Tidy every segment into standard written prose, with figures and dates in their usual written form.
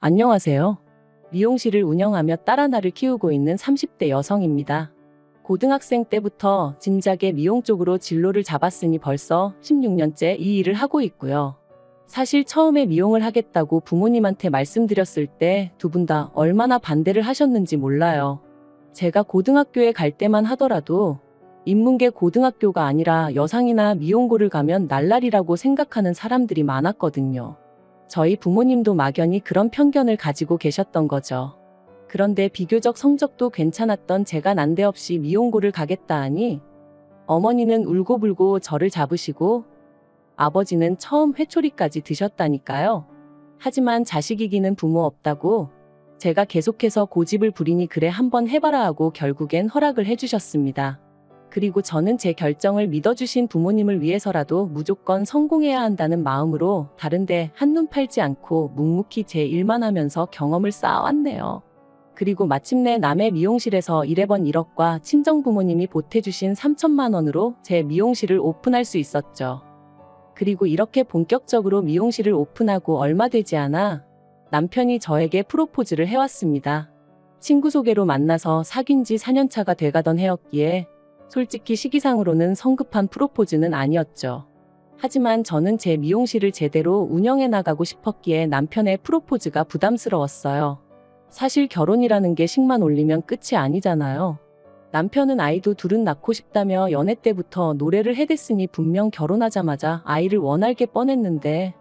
안녕하세요. 미용실을 운영하며 딸 하나를 키우고 있는 30대 여성입니다. 고등학생 때부터 진작에 미용 쪽으로 진로를 잡았으니 벌써 16년째 이 일을 하고 있고요. 사실 처음에 미용을 하겠다고 부모님한테 말씀드렸을 때 두 분 다 얼마나 반대를 하셨는지 몰라요. 제가 고등학교에 갈 때만 하더라도 인문계 고등학교가 아니라 여상이나 미용고를 가면 날라리라고 생각하는 사람들이 많았거든요. 저희 부모님도 막연히 그런 편견을 가지고 계셨던 거죠. 그런데 비교적 성적도 괜찮았던 제가 난데없이 미용고를 가겠다 하니 어머니는 울고불고 저를 잡으시고 아버지는 처음 회초리까지 드셨다니까요. 하지만 자식 이기는 부모 없다고 제가 계속해서 고집을 부리니 그래 한번 해봐라 하고 결국엔 허락을 해주셨습니다. 그리고 저는 제 결정을 믿어주신 부모님을 위해서라도 무조건 성공해야 한다는 마음으로 다른데 한눈 팔지 않고 묵묵히 제 일만 하면서 경험을 쌓아왔네요. 그리고 마침내 남의 미용실에서 1회번 1억과 친정부모님이 보태주신 3천만 원으로 제 미용실을 오픈할 수 있었죠. 그리고 이렇게 본격적으로 미용실을 오픈하고 얼마 되지 않아 남편이 저에게 프로포즈를 해왔습니다. 친구 소개로 만나서 사귄 지 4년차가 돼가던 해였기에 솔직히 시기상으로는 성급한 프로포즈는 아니었죠. 하지만 저는 제 미용실을 제대로 운영해 나가고 싶었기에 남편의 프로포즈가 부담스러웠어요. 사실 결혼이라는 게 식만 올리면 끝이 아니잖아요. 남편은 아이도 둘은 낳고 싶다며 연애 때부터 노래를 해댔으니 분명 결혼하자마자 아이를 원할 게 뻔했는데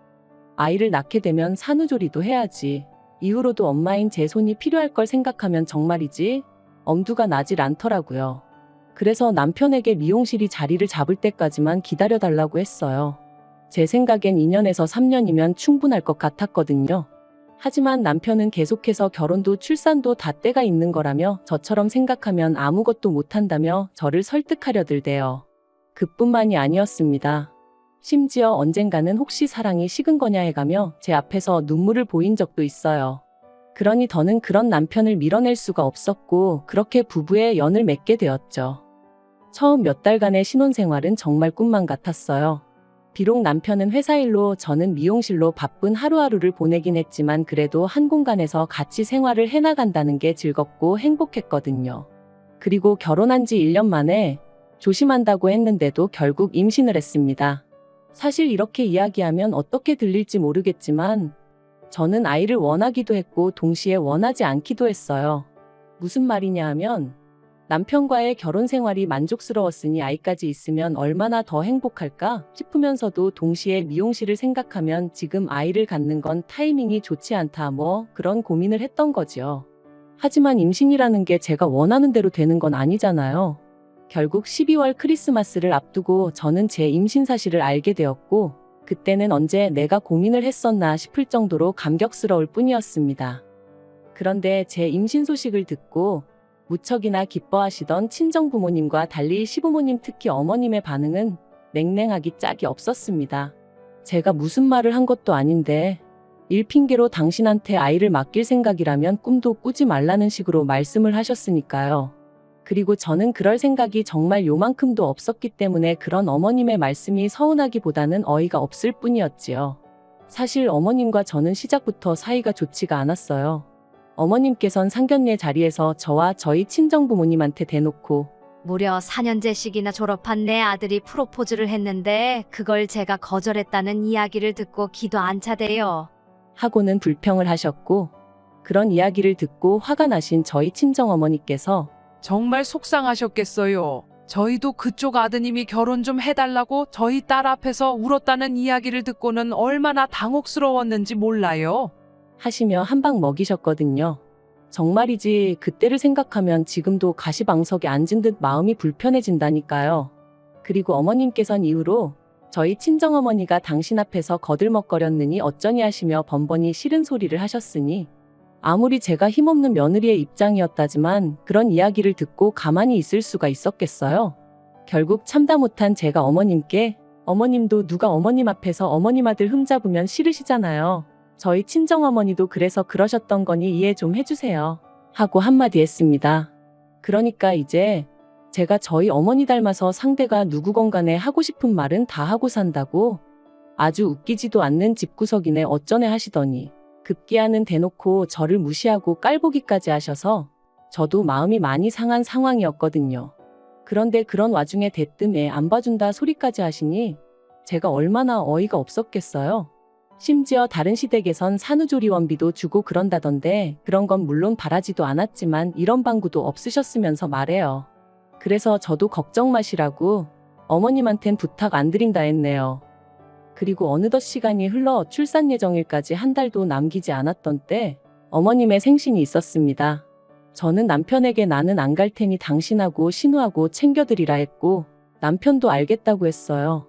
아이를 낳게 되면 산후조리도 해야지. 이후로도 엄마인 제 손이 필요할 걸 생각하면 정말이지 엄두가 나질 않더라고요. 그래서 남편에게 미용실이 자리를 잡을 때까지만 기다려달라고 했어요. 제 생각엔 2년에서 3년이면 충분할 것 같았거든요. 하지만 남편은 계속해서 결혼도 출산도 다 때가 있는 거라며 저처럼 생각하면 아무것도 못한다며 저를 설득하려 들대요. 그뿐만이 아니었습니다. 심지어 언젠가는 혹시 사랑이 식은 거냐 해가며 제 앞에서 눈물을 보인 적도 있어요. 그러니 더는 그런 남편을 밀어낼 수가 없었고 그렇게 부부의 연을 맺게 되었죠. 처음 몇 달간의 신혼생활은 정말 꿈만 같았어요. 비록 남편은 회사 일로 저는 미용실로 바쁜 하루하루를 보내긴 했지만 그래도 한 공간에서 같이 생활을 해나간다는 게 즐겁고 행복했거든요. 그리고 결혼한 지 1년 만에 조심한다고 했는데도 결국 임신을 했습니다. 사실 이렇게 이야기하면 어떻게 들릴지 모르겠지만 저는 아이를 원하기도 했고 동시에 원하지 않기도 했어요. 무슨 말이냐 하면 남편과의 결혼 생활이 만족스러웠으니 아이까지 있으면 얼마나 더 행복할까 싶으면서도 동시에 미용실을 생각하면 지금 아이를 갖는 건 타이밍이 좋지 않다 그런 고민을 했던 거지요. 하지만 임신이라는 게 제가 원하는 대로 되는 건 아니잖아요. 결국 12월 크리스마스를 앞두고 저는 제 임신 사실을 알게 되었고 그때는 언제 내가 고민을 했었나 싶을 정도로 감격스러울 뿐이었습니다. 그런데 제 임신 소식을 듣고 무척이나 기뻐하시던 친정부모님과 달리 시부모님 특히 어머님의 반응은 냉랭하기 짝이 없었습니다. 제가 무슨 말을 한 것도 아닌데 일 핑계로 당신한테 아이를 맡길 생각이라면 꿈도 꾸지 말라는 식으로 말씀을 하셨으니까요. 그리고 저는 그럴 생각이 정말 요만큼도 없었기 때문에 그런 어머님의 말씀이 서운하기보다는 어이가 없을 뿐이었지요. 사실 어머님과 저는 시작부터 사이가 좋지가 않았어요. 어머님께선 상견례 자리에서 저와 저희 친정부모님한테 대놓고 무려 4년제씩이나 졸업한 내 아들이 프로포즈를 했는데 그걸 제가 거절했다는 이야기를 듣고 기도 안 차대요. 하고는 불평을 하셨고 그런 이야기를 듣고 화가 나신 저희 친정어머니께서 정말 속상하셨겠어요. 저희도 그쪽 아드님이 결혼 좀 해달라고 저희 딸 앞에서 울었다는 이야기를 듣고는 얼마나 당혹스러웠는지 몰라요. 하시며 한 방 먹이셨거든요. 정말이지 그때를 생각하면 지금도 가시방석에 앉은 듯 마음이 불편해진다니까요. 그리고 어머님께선 이후로 저희 친정어머니가 당신 앞에서 거들먹거렸느니 어쩌니 하시며 번번이 싫은 소리를 하셨으니 아무리 제가 힘없는 며느리의 입장이었다지만 그런 이야기를 듣고 가만히 있을 수가 있었겠어요. 결국 참다 못한 제가 어머님께 어머님도 누가 어머님 앞에서 어머님 아들 흠잡으면 싫으시잖아요. 저희 친정어머니도 그래서 그러셨던 거니 이해 좀 해주세요. 하고 한마디 했습니다. 그러니까 이제 제가 저희 어머니 닮아서 상대가 누구건 간에 하고 싶은 말은 다 하고 산다고 아주 웃기지도 않는 집구석이네 어쩌네 하시더니 급기야는 대놓고 저를 무시하고 깔보기까지 하셔서 저도 마음이 많이 상한 상황이었거든요. 그런데 그런 와중에 대뜸 애 안 봐준다 소리까지 하시니 제가 얼마나 어이가 없었겠어요. 심지어 다른 시댁에선 산후조리원비도 주고 그런다던데 그런 건 물론 바라지도 않았지만 이런 방구도 없으셨으면서 말해요. 그래서 저도 걱정 마시라고 어머님한텐 부탁 안 드린다 했네요. 그리고 어느덧 시간이 흘러 출산 예정일까지 한 달도 남기지 않았던 때 어머님의 생신이 있었습니다. 저는 남편에게 나는 안 갈 테니 당신하고 신우하고 챙겨드리라 했고 남편도 알겠다고 했어요.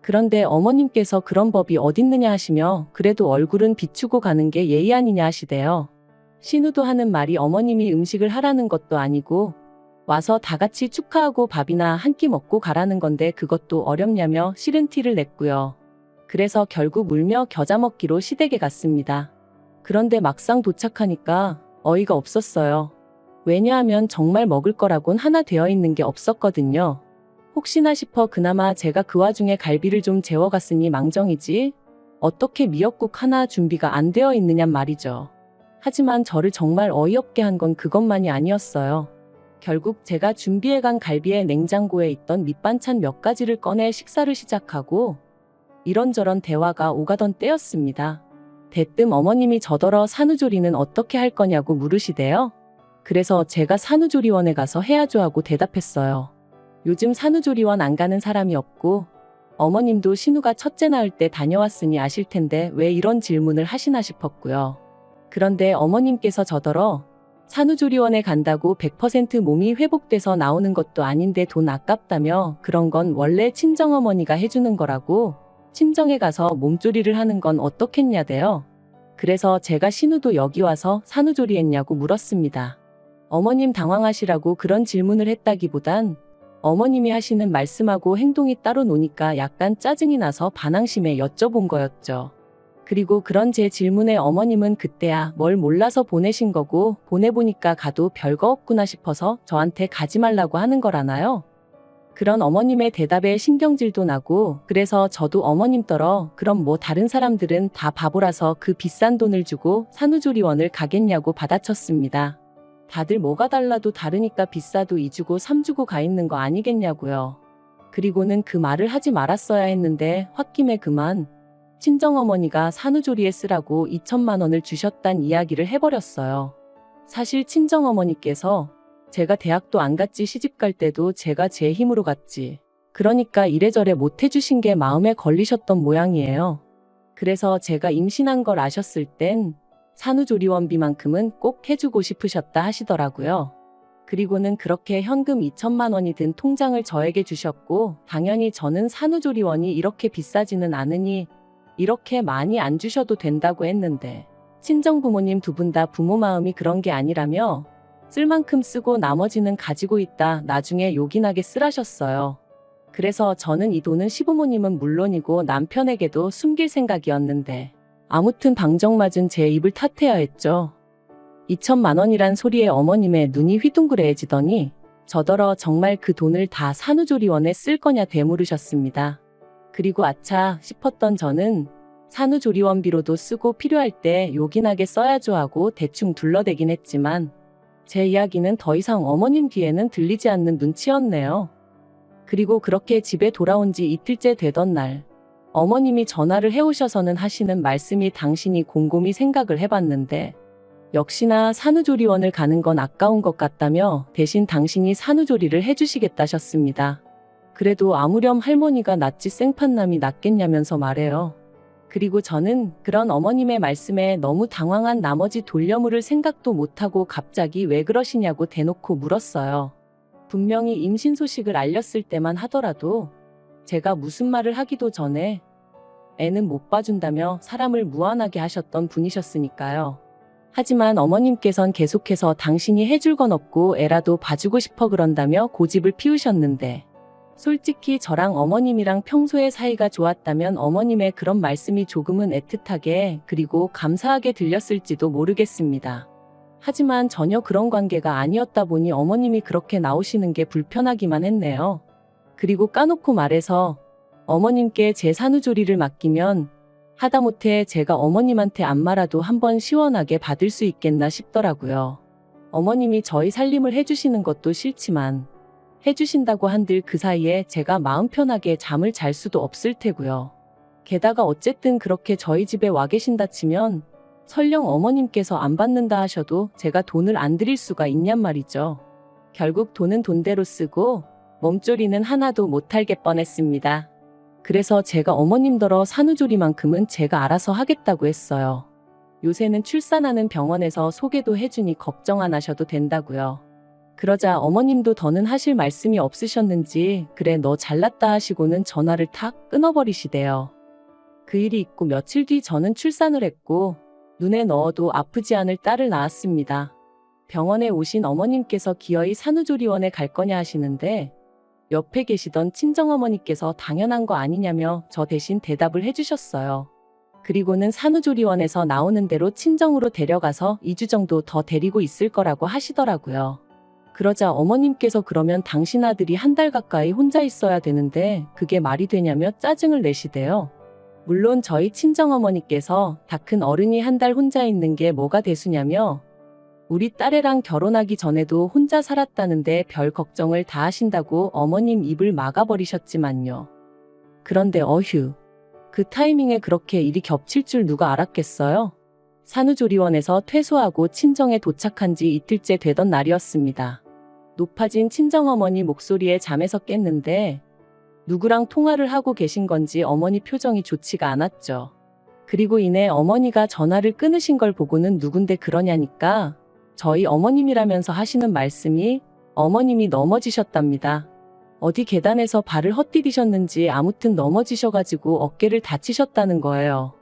그런데 어머님께서 그런 법이 어딨느냐 하시며 그래도 얼굴은 비추고 가는 게 예의 아니냐 하시대요. 신우도 하는 말이 어머님이 음식을 하라는 것도 아니고 와서 다 같이 축하하고 밥이나 한 끼 먹고 가라는 건데 그것도 어렵냐며 싫은 티를 냈고요. 그래서 결국 울며 겨자 먹기로 시댁에 갔습니다. 그런데 막상 도착하니까 어이가 없었어요. 왜냐하면 정말 먹을 거라곤 하나 되어 있는 게 없었거든요. 혹시나 싶어 그나마 제가 그 와중에 갈비를 좀 재워갔으니 망정이지 어떻게 미역국 하나 준비가 안 되어 있느냔 말이죠. 하지만 저를 정말 어이없게 한 건 그것만이 아니었어요. 결국 제가 준비해간 갈비에 냉장고에 있던 밑반찬 몇 가지를 꺼내 식사를 시작하고 이런저런 대화가 오가던 때였습니다. 대뜸 어머님이 저더러 산후조리는 어떻게 할 거냐고 물으시대요. 그래서 제가 산후조리원에 가서 해야죠 하고 대답했어요. 요즘 산후조리원 안 가는 사람이 없고 어머님도 신우가 첫째 낳을 때 다녀왔으니 아실 텐데 왜 이런 질문을 하시나 싶었고요. 그런데 어머님께서 저더러 산후조리원에 간다고 100% 몸이 회복돼서 나오는 것도 아닌데 돈 아깝다며 그런 건 원래 친정어머니가 해주는 거라고 친정에 가서 몸조리를 하는 건 어떻겠냐대요. 그래서 제가 신우도 여기 와서 산후조리 했냐고 물었습니다. 어머님 당황하시라고 그런 질문을 했다기보단 어머님이 하시는 말씀하고 행동이 따로 노니까 약간 짜증이 나서 반항심에 여쭤본 거였죠. 그리고 그런 제 질문에 어머님은 그때야 뭘 몰라서 보내신 거고 보내보니까 가도 별거 없구나 싶어서 저한테 가지 말라고 하는 거라나요? 그런 어머님의 대답에 신경질도 나고 그래서 저도 어머님더러 그럼 뭐 다른 사람들은 다 바보라서 그 비싼 돈을 주고 산후조리원을 가겠냐고 받아쳤습니다. 다들 뭐가 달라도 다르니까 비싸도 2주고 3주고 가 있는 거 아니겠냐고요. 그리고는 그 말을 하지 말았어야 했는데 홧김에 그만 친정어머니가 산후조리에 쓰라고 2천만 원을 주셨단 이야기를 해버렸어요. 사실 친정어머니께서 제가 대학도 안 갔지 시집갈 때도 제가 제 힘으로 갔지. 그러니까 이래저래 못 해주신 게 마음에 걸리셨던 모양이에요. 그래서 제가 임신한 걸 아셨을 땐 산후조리원비만큼은 꼭 해주고 싶으셨다 하시더라고요. 그리고는 그렇게 현금 2천만 원이 든 통장을 저에게 주셨고 당연히 저는 산후조리원이 이렇게 비싸지는 않으니 이렇게 많이 안 주셔도 된다고 했는데 친정부모님 두 분 다 부모 마음이 그런 게 아니라며 쓸 만큼 쓰고 나머지는 가지고 있다 나중에 요긴하게 쓰라셨어요. 그래서 저는 이 돈은 시부모님은 물론이고 남편에게도 숨길 생각이었는데 아무튼 방정맞은 제 입을 탓해야 했죠. 2천만 원이란 소리에 어머님의 눈이 휘둥그레해지더니 저더러 정말 그 돈을 다 산후조리원에 쓸 거냐 되물으셨습니다. 그리고 아차 싶었던 저는 산후조리원비로도 쓰고 필요할 때 요긴하게 써야죠 하고 대충 둘러대긴 했지만 제 이야기는 더 이상 어머님 귀에는 들리지 않는 눈치였네요. 그리고 그렇게 집에 돌아온 지 이틀째 되던 날 어머님이 전화를 해오셔서는 하시는 말씀이 당신이 곰곰이 생각을 해봤는데 역시나 산후조리원을 가는 건 아까운 것 같다며 대신 당신이 산후조리를 해주시겠다셨습니다. 그래도 아무렴 할머니가 낫지 생판남이 낫겠냐면서 말해요. 그리고 저는 그런 어머님의 말씀에 너무 당황한 나머지 돌려물을 생각도 못하고 갑자기 왜 그러시냐고 대놓고 물었어요. 분명히 임신 소식을 알렸을 때만 하더라도 제가 무슨 말을 하기도 전에 애는 못 봐준다며 사람을 무안하게 하셨던 분이셨으니까요. 하지만 어머님께선 계속해서 당신이 해줄 건 없고 애라도 봐주고 싶어 그런다며 고집을 피우셨는데 솔직히 저랑 어머님이랑 평소에 사이가 좋았다면 어머님의 그런 말씀이 조금은 애틋하게 그리고 감사하게 들렸을지도 모르겠습니다. 하지만 전혀 그런 관계가 아니었다 보니 어머님이 그렇게 나오시는 게 불편하기만 했네요. 그리고 까놓고 말해서 어머님께 제 산후조리를 맡기면 하다못해 제가 어머님한테 안마라도 한번 시원하게 받을 수 있겠나 싶더라고요. 어머님이 저희 살림을 해주시는 것도 싫지만 해주신다고 한들 그 사이에 제가 마음 편하게 잠을 잘 수도 없을 테고요. 게다가 어쨌든 그렇게 저희 집에 와 계신다 치면 설령 어머님께서 안 받는다 하셔도 제가 돈을 안 드릴 수가 있냔 말이죠. 결국 돈은 돈대로 쓰고 몸조리는 하나도 못할 게 뻔했습니다. 그래서 제가 어머님더러 산후조리만큼은 제가 알아서 하겠다고 했어요. 요새는 출산하는 병원에서 소개도 해주니 걱정 안 하셔도 된다고요. 그러자 어머님도 더는 하실 말씀이 없으셨는지 그래 너 잘났다 하시고는 전화를 탁 끊어버리시대요. 그 일이 있고 며칠 뒤 저는 출산을 했고 눈에 넣어도 아프지 않을 딸을 낳았습니다. 병원에 오신 어머님께서 기어이 산후조리원에 갈 거냐 하시는데 옆에 계시던 친정어머니께서 당연한 거 아니냐며 저 대신 대답을 해주셨어요. 그리고는 산후조리원에서 나오는 대로 친정으로 데려가서 2주 정도 더 데리고 있을 거라고 하시더라고요. 그러자 어머님께서 그러면 당신 아들이 한 달 가까이 혼자 있어야 되는데 그게 말이 되냐며 짜증을 내시대요. 물론 저희 친정어머니께서 다 큰 어른이 한 달 혼자 있는 게 뭐가 대수냐며 우리 딸애랑 결혼하기 전에도 혼자 살았다는데 별 걱정을 다 하신다고 어머님 입을 막아버리셨지만요. 그런데 어휴, 그 타이밍에 그렇게 일이 겹칠 줄 누가 알았겠어요? 산후조리원에서 퇴소하고 친정에 도착한 지 이틀째 되던 날이었습니다. 높아진 친정어머니 목소리에 잠에서 깼는데 누구랑 통화를 하고 계신 건지 어머니 표정이 좋지가 않았죠. 그리고 이내 어머니가 전화를 끊으신 걸 보고는 누군데 그러냐니까 저희 어머님이라면서 하시는 말씀이 어머님이 넘어지셨답니다. 어디 계단에서 발을 헛디디셨는지 아무튼 넘어지셔가지고 어깨를 다치셨다는 거예요.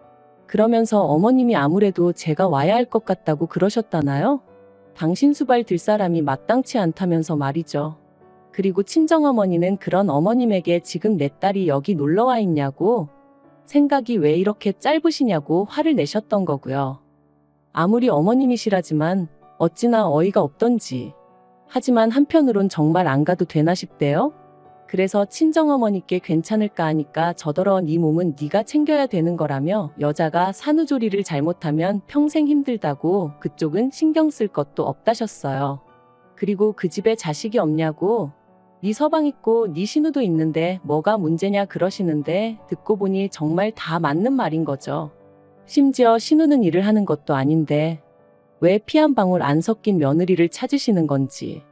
그러면서 어머님이 아무래도 제가 와야 할 것 같다고 그러셨다나요? 당신 수발 들 사람이 마땅치 않다면서 말이죠. 그리고 친정어머니는 그런 어머님에게 지금 내 딸이 여기 놀러와 있냐고 생각이 왜 이렇게 짧으시냐고 화를 내셨던 거고요. 아무리 어머님이시라지만 어찌나 어이가 없던지. 하지만 한편으론 정말 안 가도 되나 싶대요. 그래서 친정어머니께 괜찮을까 하니까 저더러 네 몸은 네가 챙겨야 되는 거라며 여자가 산후조리를 잘못하면 평생 힘들다고 그쪽은 신경 쓸 것도 없다셨어요. 그리고 그 집에 자식이 없냐고 네 서방 있고 네 신우도 있는데 뭐가 문제냐 그러시는데 듣고 보니 정말 다 맞는 말인 거죠. 심지어 신우는 일을 하는 것도 아닌데 왜 피 한 방울 안 섞인 며느리를 찾으시는 건지.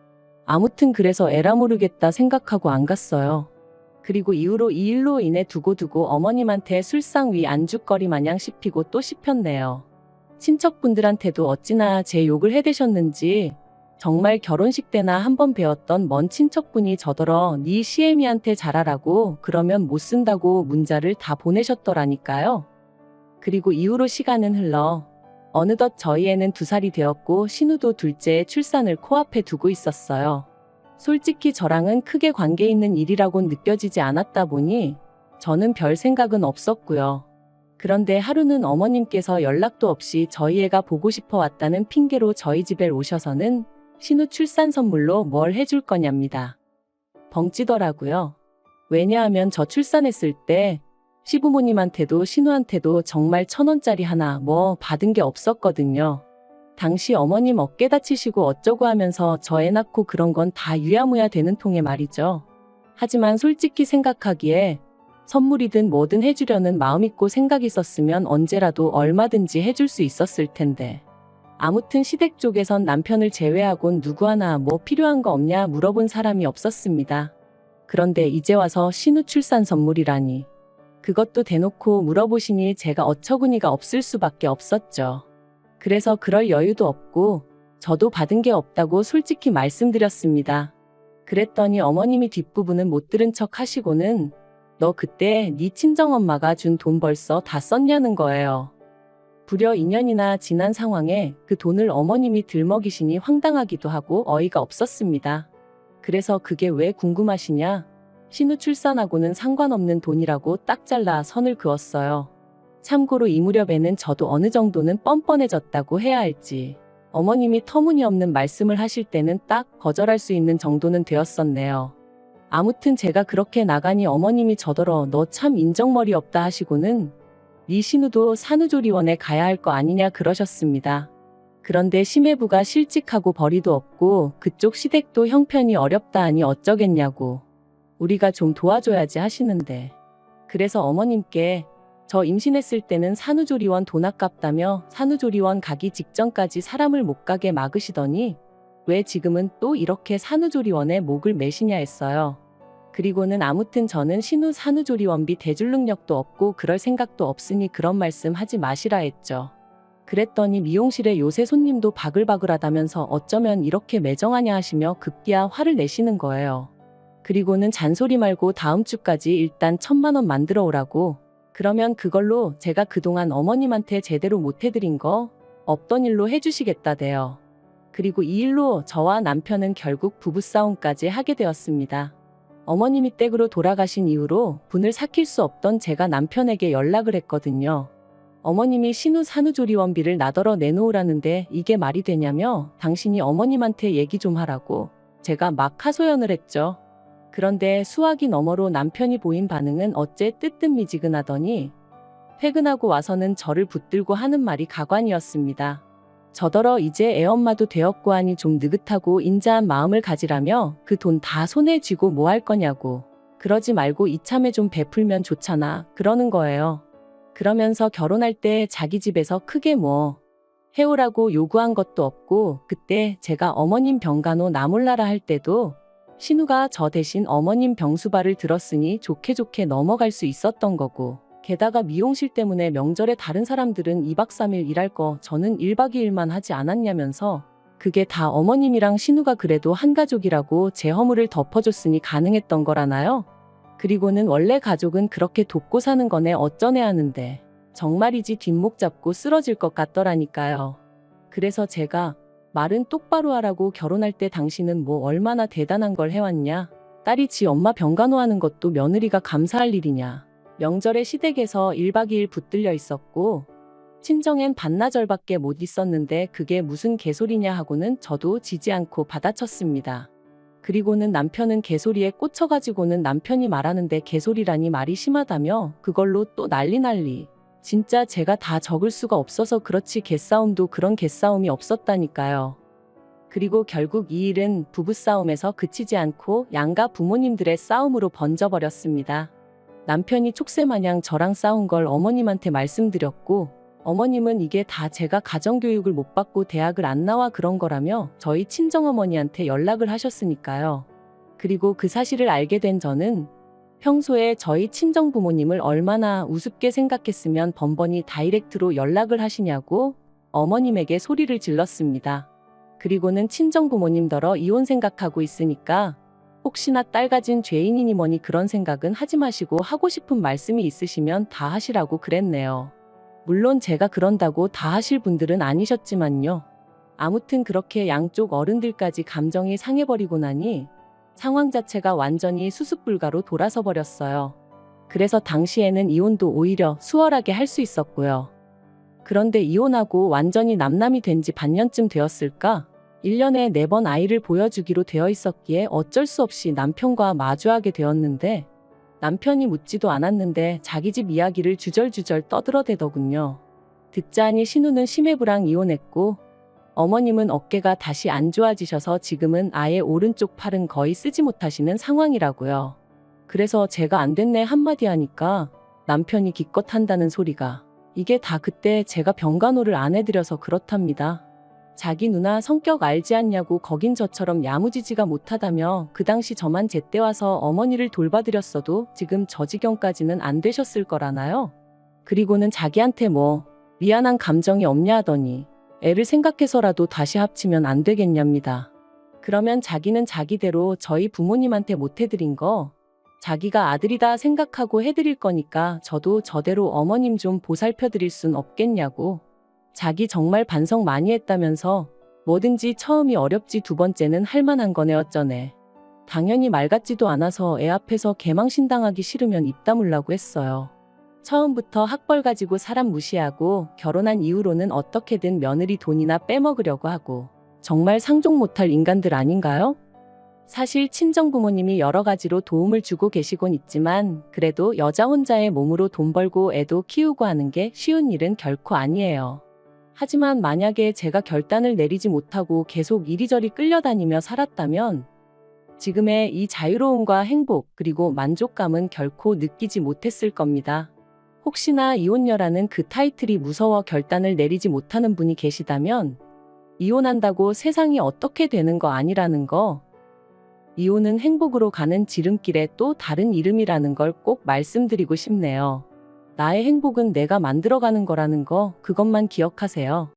아무튼 그래서 에라 모르겠다 생각하고 안 갔어요. 그리고 이후로 이 일로 인해 두고두고 어머님한테 술상 위 안주거리 마냥 씹히고 또 씹혔네요. 친척분들한테도 어찌나 제 욕을 해대셨는지 정말 결혼식 때나 한번 배웠던 먼 친척분이 저더러 네 시애미한테 잘하라고 그러면 못 쓴다고 문자를 다 보내셨더라니까요. 그리고 이후로 시간은 흘러 어느덧 저희 애는 2살이 되었고 신우도 둘째의 출산을 코앞에 두고 있었어요. 솔직히 저랑은 크게 관계 있는 일이라고는 느껴지지 않았다 보니 저는 별 생각은 없었고요. 그런데 하루는 어머님께서 연락도 없이 저희 애가 보고 싶어 왔다는 핑계로 저희 집에 오셔서는 신우 출산 선물로 뭘 해줄 거냐입니다. 벙찌더라고요. 왜냐하면 저 출산했을 때 시부모님한테도 신우한테도 정말 1,000원짜리 하나 뭐 받은 게 없었거든요. 당시 어머님 어깨 다치시고 어쩌고 하면서 저 애 낳고 그런 건 다 유야무야 되는 통에 말이죠. 하지만 솔직히 생각하기에 선물이든 뭐든 해주려는 마음 있고 생각 있었으면 언제라도 얼마든지 해줄 수 있었을 텐데. 아무튼 시댁 쪽에선 남편을 제외하곤 누구 하나 뭐 필요한 거 없냐 물어본 사람이 없었습니다. 그런데 이제 와서 신우 출산 선물이라니. 그것도 대놓고 물어보시니 제가 어처구니가 없을 수밖에 없었죠. 그래서 그럴 여유도 없고 저도 받은 게 없다고 솔직히 말씀드렸습니다. 그랬더니 어머님이 뒷부분은 못 들은 척 하시고는 너 그때 네 친정엄마가 준 돈 벌써 다 썼냐는 거예요. 불여 2년이나 지난 상황에 그 돈을 어머님이 들먹이시니 황당하기도 하고 어이가 없었습니다. 그래서 그게 왜 궁금하시냐? 신우 출산하고는 상관없는 돈이라고 딱 잘라 선을 그었어요. 참고로 이 무렵에는 저도 어느 정도는 뻔뻔해졌다고 해야 할지 어머님이 터무니없는 말씀을 하실 때는 딱 거절할 수 있는 정도는 되었었네요. 아무튼 제가 그렇게 나가니 어머님이 저더러 너 참 인정머리 없다 하시고는 네 신우도 산후조리원에 가야 할 거 아니냐 그러셨습니다. 그런데 심해부가 실직하고 벌이도 없고 그쪽 시댁도 형편이 어렵다 하니 어쩌겠냐고. 우리가 좀 도와줘야지 하시는데. 그래서 어머님께 저 임신했을 때는 산후조리원 돈 아깝다며 산후조리원 가기 직전까지 사람을 못 가게 막으시더니 왜 지금은 또 이렇게 산후조리원에 목을 매시냐 했어요. 그리고는 아무튼 저는 신우 산후조리원비 대줄 능력도 없고 그럴 생각도 없으니 그런 말씀 하지 마시라 했죠. 그랬더니 미용실에 요새 손님도 바글바글하다면서 어쩌면 이렇게 매정하냐 하시며 급기야 화를 내시는 거예요. 그리고는 잔소리 말고 다음 주까지 일단 1,000만 원 만들어 오라고. 그러면 그걸로 제가 그동안 어머님한테 제대로 못 해드린 거 없던 일로 해주시겠다대요. 그리고 이 일로 저와 남편은 결국 부부싸움까지 하게 되었습니다. 어머님이 댁으로 돌아가신 이후로 분을 삭힐 수 없던 제가 남편에게 연락을 했거든요. 어머님이 신우 산후조리원비를 나더러 내놓으라는데 이게 말이 되냐며 당신이 어머님한테 얘기 좀 하라고 제가 막 하소연을 했죠. 그런데 수화기 너머로 남편이 보인 반응은 어째 뜨뜻미지근하더니 퇴근하고 와서는 저를 붙들고 하는 말이 가관이었습니다. 저더러 이제 애엄마도 되었고 하니 좀 느긋하고 인자한 마음을 가지라며 그 돈 다 손에 쥐고 뭐 할 거냐고. 그러지 말고 이참에 좀 베풀면 좋잖아 그러는 거예요. 그러면서 결혼할 때 자기 집에서 크게 뭐 해오라고 요구한 것도 없고 그때 제가 어머님 병간호 나 몰라라 할 때도 신우가 저 대신 어머님 병수발을 들었으니 좋게 좋게 넘어갈 수 있었던 거고 게다가 미용실 때문에 명절에 다른 사람들은 2박 3일 일할 거 저는 1박 2일만 하지 않았냐면서 그게 다 어머님이랑 신우가 그래도 한 가족이라고 제 허물을 덮어줬으니 가능했던 거라나요? 그리고는 원래 가족은 그렇게 돕고 사는 거네 어쩌네 하는데 정말이지 뒷목 잡고 쓰러질 것 같더라니까요. 그래서 제가 말은 똑바로 하라고 결혼할 때 당신은 뭐 얼마나 대단한 걸 해왔냐. 딸이 지 엄마 병간호하는 것도 며느리가 감사할 일이냐. 명절에 시댁에서 1박 2일 붙들려 있었고 친정엔 반나절밖에 못 있었는데 그게 무슨 개소리냐 하고는 저도 지지 않고 받아쳤습니다. 그리고는 남편은 개소리에 꽂혀가지고는 남편이 말하는데 개소리라니 말이 심하다며 그걸로 또 난리. 진짜 제가 다 적을 수가 없어서 그렇지 개싸움도 그런 개싸움이 없었다니까요. 그리고 결국 이 일은 부부싸움에서 그치지 않고 양가 부모님들의 싸움으로 번져버렸습니다. 남편이 촉새마냥 저랑 싸운 걸 어머님한테 말씀드렸고 어머님은 이게 다 제가 가정교육을 못 받고 대학을 안 나와 그런 거라며 저희 친정어머니한테 연락을 하셨으니까요. 그리고 그 사실을 알게 된 저는 평소에 저희 친정부모님을 얼마나 우습게 생각했으면 번번이 다이렉트로 연락을 하시냐고 어머님에게 소리를 질렀습니다. 그리고는 친정부모님더러 이혼 생각하고 있으니까 혹시나 딸 가진 죄인이니 뭐니 그런 생각은 하지 마시고 하고 싶은 말씀이 있으시면 다 하시라고 그랬네요. 물론 제가 그런다고 다 하실 분들은 아니셨지만요. 아무튼 그렇게 양쪽 어른들까지 감정이 상해버리고 나니 상황 자체가 완전히 수습불가로 돌아서 버렸어요. 그래서 당시에는 이혼도 오히려 수월하게 할 수 있었고요. 그런데 이혼하고 완전히 남남이 된 지 반년쯤 되었을까? 1년에 4번 아이를 보여주기로 되어 있었기에 어쩔 수 없이 남편과 마주하게 되었는데 남편이 묻지도 않았는데 자기 집 이야기를 주절주절 떠들어대더군요. 듣자하니 신우는 심해부랑 이혼했고 어머님은 어깨가 다시 안 좋아지셔서 지금은 아예 오른쪽 팔은 거의 쓰지 못하시는 상황이라고요. 그래서 제가 안 됐네 한마디 하니까 남편이 기껏 한다는 소리가 이게 다 그때 제가 병간호를 안 해드려서 그렇답니다. 자기 누나 성격 알지 않냐고 거긴 저처럼 야무지지가 못하다며 그 당시 저만 제때 와서 어머니를 돌봐드렸어도 지금 저 지경까지는 안 되셨을 거라나요? 그리고는 자기한테 뭐 미안한 감정이 없냐 하더니 애를 생각해서라도 다시 합치면 안 되겠냐입니다. 그러면 자기는 자기대로 저희 부모님한테 못 해드린 거 자기가 아들이다 생각하고 해드릴 거니까 저도 저대로 어머님 좀 보살펴드릴 순 없겠냐고. 자기 정말 반성 많이 했다면서 뭐든지 처음이 어렵지 두 번째는 할만한 거네 어쩌네. 당연히 말 같지도 않아서 애 앞에서 개망신당하기 싫으면 입 다물라고 했어요. 처음부터 학벌 가지고 사람 무시하고 결혼한 이후로는 어떻게든 며느리 돈이나 빼먹으려고 하고 정말 상종 못할 인간들 아닌가요? 사실 친정 부모님이 여러 가지로 도움을 주고 계시곤 있지만 그래도 여자 혼자의 몸으로 돈 벌고 애도 키우고 하는 게 쉬운 일은 결코 아니에요. 하지만 만약에 제가 결단을 내리지 못하고 계속 이리저리 끌려다니며 살았다면 지금의 이 자유로움과 행복 그리고 만족감은 결코 느끼지 못했을 겁니다. 혹시나 이혼녀라는 그 타이틀이 무서워 결단을 내리지 못하는 분이 계시다면 이혼한다고 세상이 어떻게 되는 거 아니라는 거, 이혼은 행복으로 가는 지름길의 또 다른 이름이라는 걸 꼭 말씀드리고 싶네요. 나의 행복은 내가 만들어가는 거라는 거, 그것만 기억하세요.